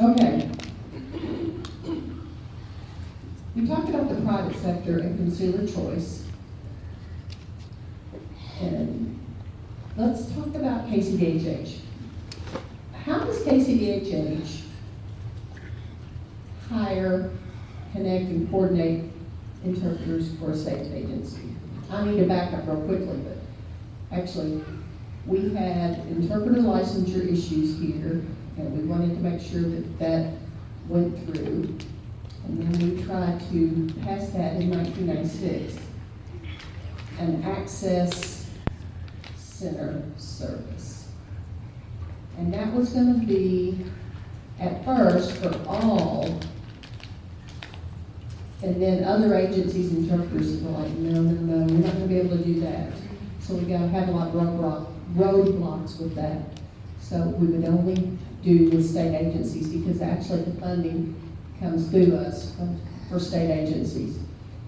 Okay. We talked about the private sector and consumer choice. And let's talk about Kcdhh. How does Kcdhh hire, connect, and coordinate interpreters for a state agency? I need to back up real quickly, but actually, we had interpreter licensure issues here, and we wanted to make sure that that went through. And then we tried to pass that in 1996, an access center service. And that was going to be, at first, for all. And then other agencies, interpreters were like, no, we're not going to be able to do that. So we got to have a lot of roadblocks with that. So we would only do with state agencies, because actually the funding comes through us for state agencies.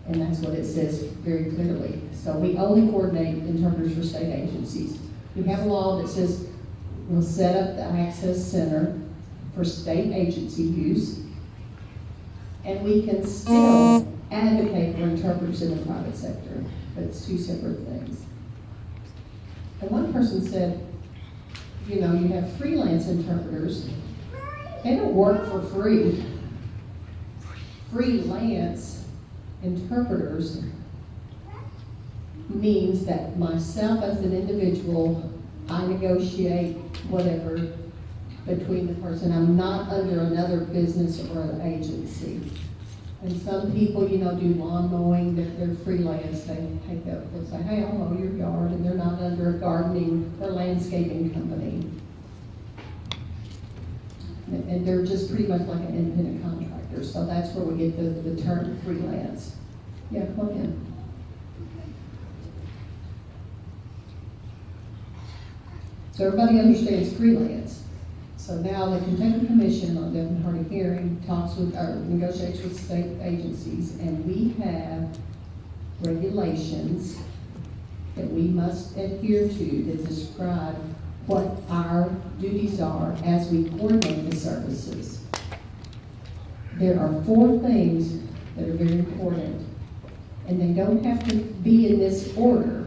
And that's what it says very clearly. So we only coordinate interpreters for state agencies. We have a law that says we'll set up the access center for state agency use, and we can still advocate for interpreters in the private sector, but it's two separate things. And one person said, you know, you have freelance interpreters, they don't work for free. Freelance interpreters means that myself as an individual, I negotiate whatever between the person. I'm not under another business or an agency. And some people, you know, do lawn mowing, they're freelance. They take up, they'll say, hey, I'll mow your yard, and they're not under a gardening or landscaping company. And they're just pretty much like an independent contractor. So that's where we get the term freelance. Yeah, come on in. So everybody understands freelance. So now the Kentucky Commission on Deaf and Hard of Hearing talks with, or negotiates with state agencies, and we have regulations that we must adhere to that describe what our duties are as we coordinate the services. There are 4 things that are very important, and they don't have to be in this order.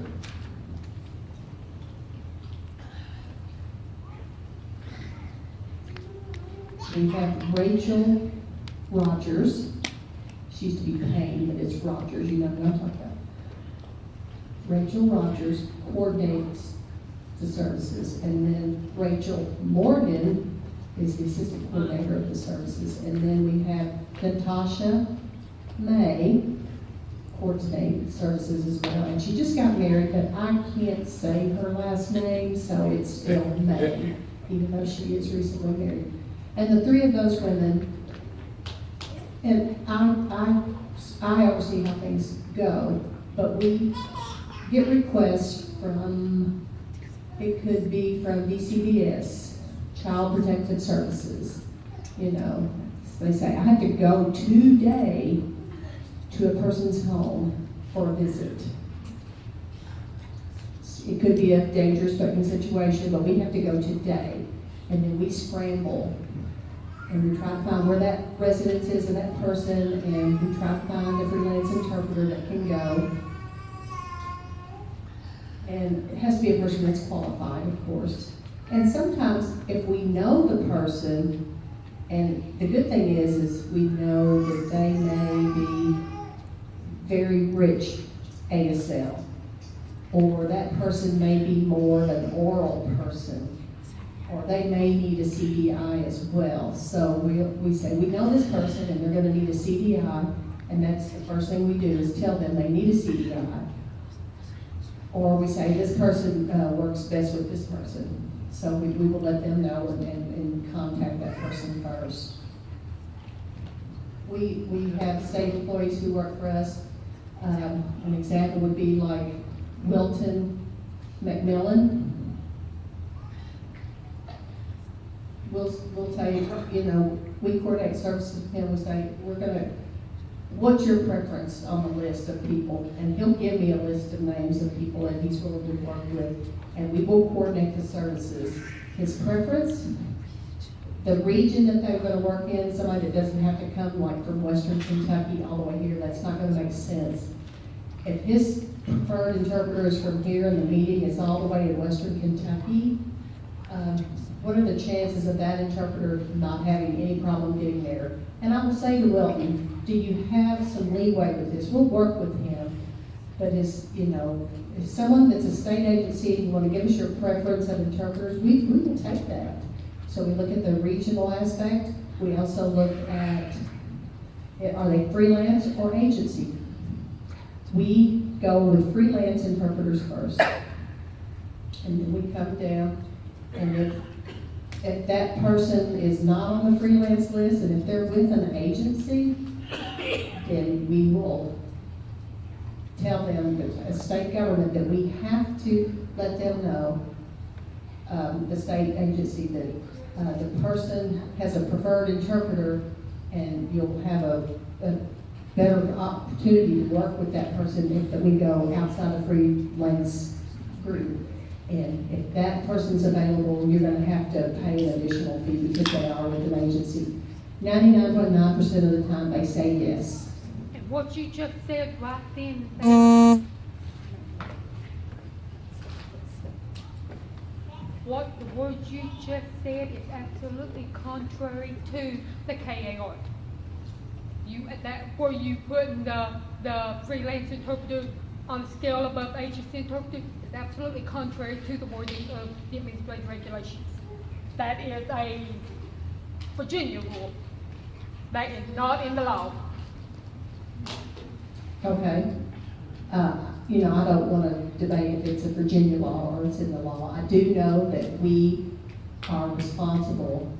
We have Rachel Rogers. She used to be Payne, but it's Rogers. You know what I'm talking about. Rachel Rogers coordinates the services, and then Rachel Morgan is the assistant coordinator of the services, and then we have Natasha May coordinate services as well. And she just got married, but I can't say her last name, so it's still May, even though she is recently married. And the 3 of those women, and I oversee how things go, but we get requests from, it could be from DCDS, Child Protective Services, you know. So they say, I have to go today to a person's home for a visit. It could be a dangerous, threatening situation, but we have to go today. And then we scramble, and we try to find where that residence is of that person, and we try to find a freelance interpreter that can go. And it has to be a person that's qualified, of course. And sometimes if we know the person, and the good thing is we know that they may be very rich ASL, or that person may be more of an oral person, or they may need a CDI as well. So we say, we know this person and they're gonna need a CDI, and that's the first thing we do is tell them they need a CDI. Or we say, this person works best with this person. So we will let them know and contact that person first. We have state employees who work for us. An example would be like Wilton McMillan. We'll tell you, you know, we coordinate services with him. We say, what's your preference on the list of people? And he'll give me a list of names of people that he's willing to work with, and we will coordinate the services. His preference The region that they're gonna work in, somebody that doesn't have to come like from Western Kentucky all the way here, that's not gonna make sense. If his preferred interpreter is from here and the meeting is all the way in Western Kentucky, what are the chances of that interpreter not having any problem getting there? And I will say to Wilton, do you have some leeway with this? We'll work with him, but if someone that's a state agency and you want to give us your preference of interpreters, we will take that. So we look at the regional aspect. We also look at, are they freelance or agency? We go with freelance interpreters first. And then we come down, and if that person is not on the freelance list, and if they're with an agency, then we will tell them, as state government, that we have to let them know, the state agency, that the person has a preferred interpreter, and you'll have a better opportunity to work with that person if we go outside of freelance group. And if that person's available, you're gonna have to pay an additional fee because they are with an agency. 99.9% of the time, they say yes. And what you just said right then, that what the words you just said is absolutely contrary to the KAR. Where you putting the freelance interpreter on a scale above agency interpreter is absolutely contrary to the wording of the administrative regulations. That is a Virginia rule. That is not in the law. Okay. I don't want to debate if it's a Virginia law or it's in the law. I do know that we are responsible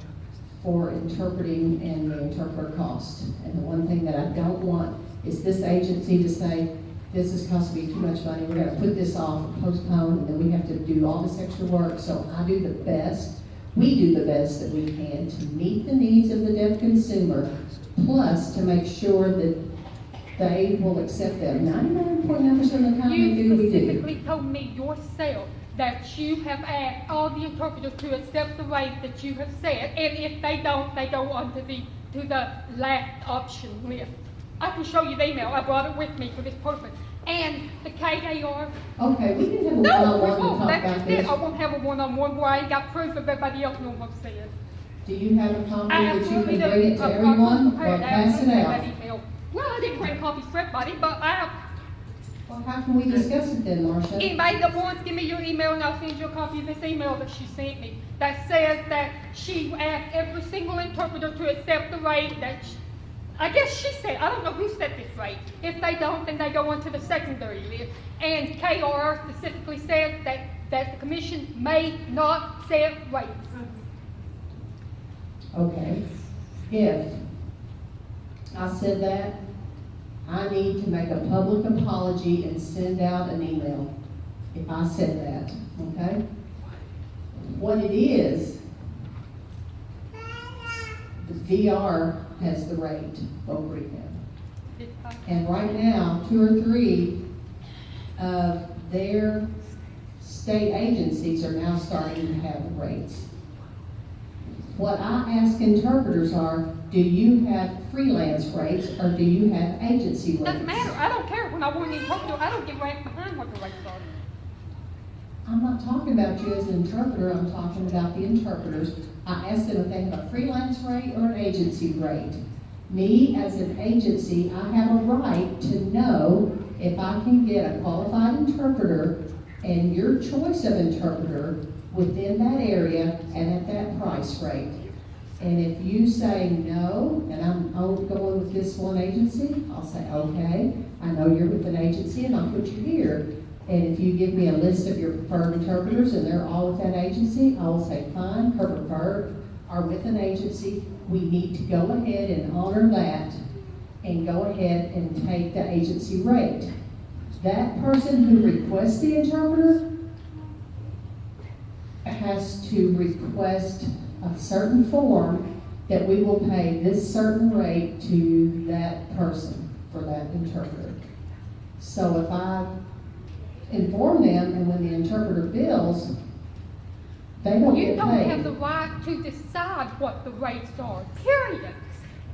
for interpreting and the interpreter cost. And the one thing that I don't want is this agency to say, this is costing me too much money, we're gonna put this off and postpone, and then we have to do all this extra work. So I do the best, we do the best that we can to meet the needs of the deaf consumer, plus to make sure that they will accept them. 99.9% of the time they do, we do. You specifically told me yourself that you have asked all the interpreters to accept the rate that you have said, and if they don't, they go on to the last option list. I can show you the email. I brought it with me for this purpose. And the KAR. Okay, we can have a No, we one-on-one to won't. talk That's about this. it. I won't have a one-on-one where I ain't got proof of everybody else knows what I'm saying. Do you have a copy I that you absolutely can do. bring it to everyone or pass it out? Email. Well, I didn't bring copies for everybody, but I have. Well, how can we discuss it then, Marcia? Anybody that wants, give me your email and I'll send you a copy of this email that she sent me that says that she asked every single interpreter to accept the rate that I guess she said, I don't know who set this rate. If they don't, then they go on to the secondary list. And KR specifically said that the commission may not set rates. Okay. If I said that, I need to make a public apology and send out an email if I said that, okay? What it is, the VR has the rate over him. And right now, 2 or 3 of their state agencies are now starting to have rates. What I ask interpreters are, do you have freelance rates or do you have agency rates? Doesn't matter. I don't care. When I want an interpreter, I don't get right behind what the rates are. I'm not talking about you as an interpreter, I'm talking about the interpreters. I asked them if they have a freelance rate or an agency rate. Me, as an agency, I have a right to know if I can get a qualified interpreter and your choice of interpreter within that area and at that price rate. And if you say no, and I'm going with this one agency, I'll say, okay, I know you're with an agency and I'll put you here. And if you give me a list of your preferred interpreters and they're all with that agency, I will say, fine, her preferred are with an agency. We need to go ahead and honor that and go ahead and take the agency rate. That person who requests the interpreter has to request a certain form that we will pay this certain rate to that person for that interpreter. So if I inform them and when the interpreter bills, They don't You get don't have the paid. right to decide what the rates are, period.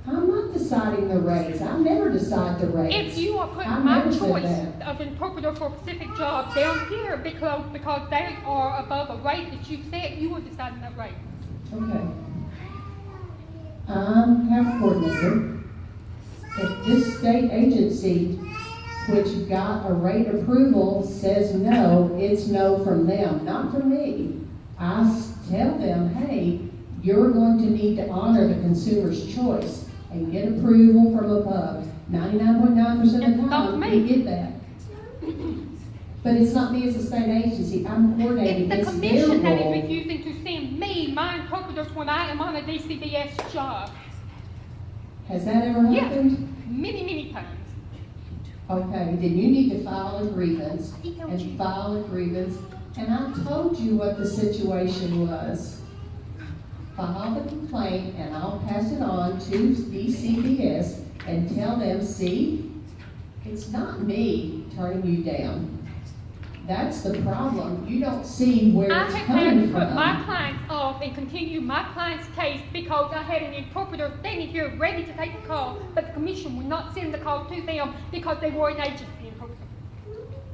I'm not deciding the rates. I never decide the rates. If you are I putting my never said choice that. of interpreter for a specific job down here because they are above a rate that you set, you are deciding that rate. Okay. I'm have coordinator. If this state agency, which got a rate approval, says no, it's no from them, not from me. Tell them, hey, you're going to need to honor the consumer's choice and get approval from above. 99.9% of the And not time, me. we get that. But it's not me as a state agency, I'm coordinating, It's the it's their commission that is role. refusing to send me my interpreters when I am on a DCDS job. Has that ever Yes, happened? many times. Okay, then you need to file a grievance He told and you. file a grievance. And I told you what the situation was. File the complaint and I'll pass it on to DCBS and tell them, see, it's not me turning you down. That's the problem. You don't see where I it's have had to coming put my from. clients off and continue my client's case because I had an interpreter standing here ready to take the call, but the commission would not send the call to them because they were an agency interpreter.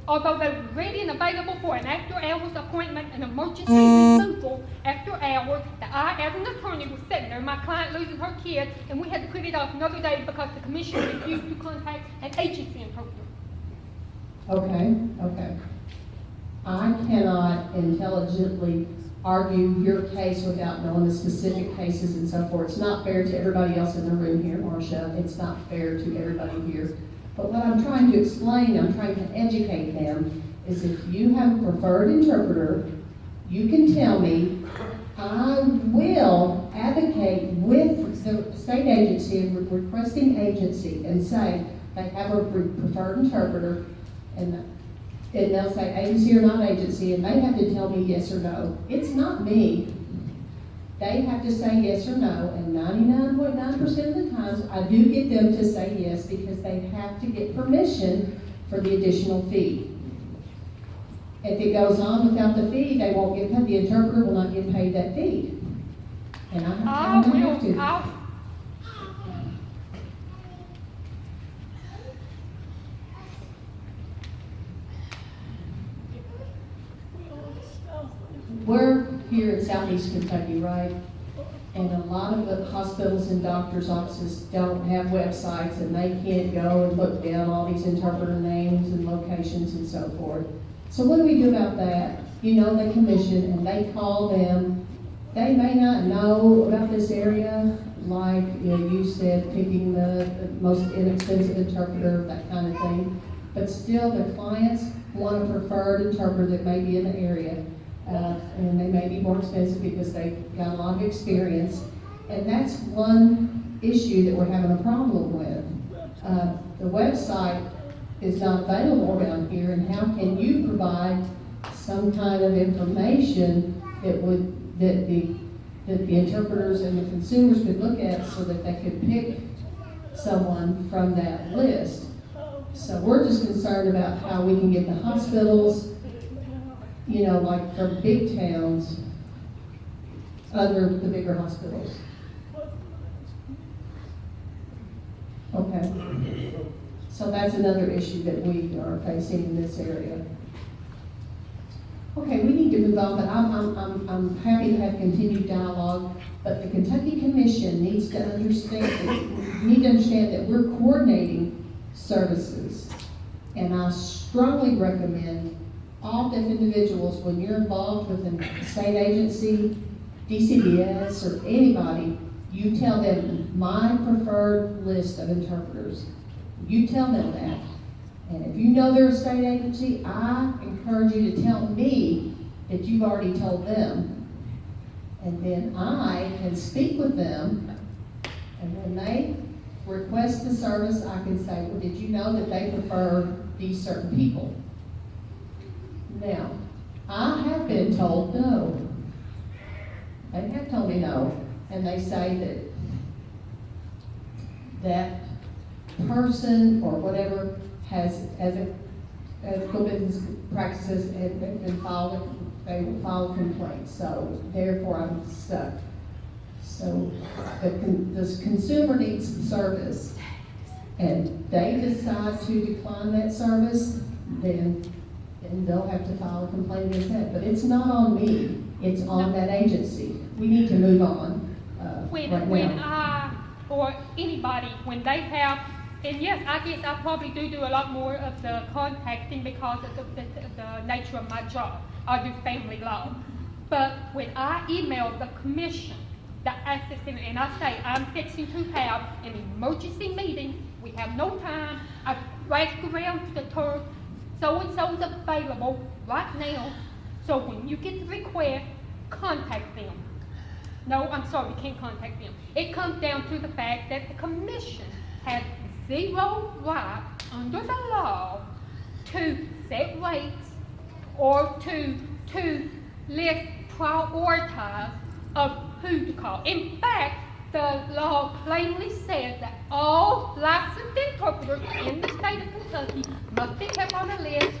Although they were ready and available for an after-hours appointment, an emergency removal after hours, that I, as an attorney, was sitting there, my client losing her kid, and we had to put it off another day because the commission refused to contact an agency interpreter. Okay. I cannot intelligently argue your case without knowing the specific cases and so forth. It's not fair to everybody else in the room here, Marcia. It's not fair to everybody here. But what I'm trying to explain, I'm trying to educate them, is if you have a preferred interpreter, you can tell me, I will advocate with the state agency and requesting agency and say they have a preferred interpreter, and they'll say agency or not agency, and they have to tell me yes or no. It's not me. They have to say yes or no, and 99.9% of the times, I do get them to say yes because they have to get permission for the additional fee. If it goes on without the fee, they won't get paid, the interpreter will not get paid that fee. And I have to. We're here in Southeast Kentucky, right? And a lot of the hospitals and doctors' offices don't have websites, and they can't go and look down all these interpreter names and locations and so forth. So what do we do about that? You know, the commission, and they call them. They may not know about this area, like you said, picking the most inexpensive interpreter, that kind of thing. But still, the clients want a preferred interpreter that may be in the area. And they may be more expensive because they've got a lot of experience. And that's one issue that we're having a problem with. The website is not available around here, and how can you provide some kind of information that the interpreters and the consumers could look at so that they could pick someone from that list? So we're just concerned about how we can get the hospitals, you know, like from big towns under the bigger hospitals. Okay. So that's another issue that we are facing in this area. Okay, we need to move on, but I'm happy to have continued dialogue, but the Kentucky Commission needs to understand that we're coordinating services. And I strongly recommend all deaf individuals, when you're involved with a state agency, DCBS, or anybody, you tell them my preferred list of interpreters. You tell them that. And if you know they're a state agency, I encourage you to tell me that you've already told them. And then I can speak with them, and when they request the service, I can say, well, did you know that they prefer these certain people? Now, I have been told no. They have told me no, and they say that person or whatever has ethical business practices and been filed they will file complaints, so therefore I'm stuck. So the consumer needs some service, and they decide to decline that service, then they'll have to file a complaint against that. But it's not on me, it's on that agency. We need to move on When right now. I, or anybody, when they have, and yes, I guess I probably do a lot more of the contacting because of the nature of my job. I do family law. But when I email the commission, the assistant, and I say, I'm fixing to have an emergency meeting, we have no time, I ask around to the turf, so-and-so's available right now, so when you get the request, contact them. No, I'm sorry, you can't contact them. It comes down to the fact that the commission has zero right under the law to set rates or to list prioritize of who to call. In fact, the law plainly says that all licensed interpreters in the state of Kentucky must be kept on a list